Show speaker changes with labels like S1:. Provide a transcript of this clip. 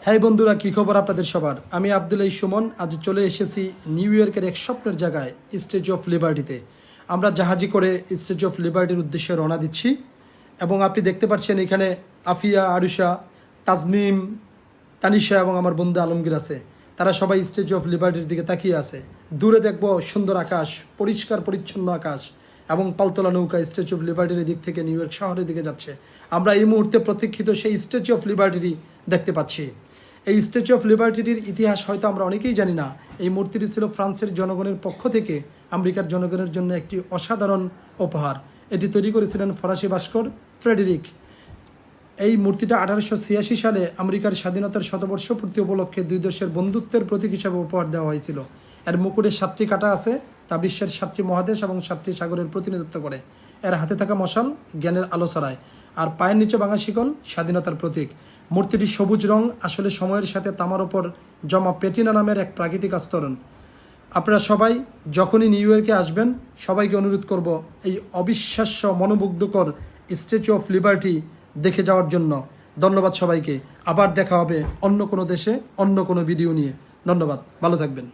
S1: হ্যাঁ বন্ধুরা, কী খবর আপনাদের সবার। আমি আব্দুল্লাহ সুমন। আজ চলে এসেছি নিউ ইয়র্কের এক স্বপ্নের জায়গায়, স্ট্যাচু অফ লিবার্টিতে। আমরা জাহাজে করে স্ট্যাচু অফ লিবার্টির উদ্দেশ্যে রওনা দিচ্ছি এবং আপনি দেখতে পাচ্ছেন এখানে আফিয়া, আরুষা, তাজনিম, তানিশা এবং আমার বন্ধু আলমগীর আছে। তারা সবাই স্ট্যাচু অফ লিবার্টির দিকে তাকিয়ে আছে। দূরে দেখব সুন্দর আকাশ, পরিষ্কার পরিচ্ছন্ন আকাশ এবং পালতোলা নৌকা স্ট্যাচু অফ লিবার্টির দিক থেকে নিউ ইয়র্ক শহরের দিকে যাচ্ছে। আমরা এই মুহূর্তে প্রতীক্ষিত সেই স্ট্যাচু অফ লিবার্টিরই দেখতে পাচ্ছি। এই স্ট্যাচু অফ লিবার্টির ইতিহাস হয়তো আমরা অনেকেই জানি না। এই মূর্তিটি ছিল ফ্রান্সের জনগণের পক্ষ থেকে আমেরিকার জনগণের জন্য একটি অসাধারণ উপহার। এটি তৈরি করেছিলেন ফরাসি ভাস্কর ফ্রেডেরিক। এই মূর্তিটা 1886 সালে আমেরিকার স্বাধীনতার শতবর্ষ পূর্তি উপলক্ষে দুই দেশের বন্ধুত্বের প্রতীক হিসাবে উপহার দেওয়া হয়েছিল। এর মুকুটে 7টি কাঁটা আছে, তা বিশ্বের 7টি মহাদেশ এবং 7টি সাগরের প্রতিনিধিত্ব করে। এর হাতে থাকা মশাল জ্ঞানের আলো ছড়ায়, আর পায়ের নিচে ভাঙা শিকল স্বাধীনতার প্রতীক। মূর্তিটির সবুজ রং আসলে সময়ের সাথে তামার ওপর জমা প্যাটিনা নামের এক প্রাকৃতিক আস্তরণ। আপনারা সবাই যখনই নিউ ইয়র্কে আসবেন, সবাইকে অনুরোধ করব এই অবিশ্বাস্য মনোমুগ্ধকর স্ট্যাচু অফ লিবার্টি দেখে যাওয়ার জন্য। ধন্যবাদ সবাইকে। আবার দেখা হবে অন্য কোনো দেশে অন্য কোনো ভিডিও নিয়ে। ধন্যবাদ, ভালো থাকবেন।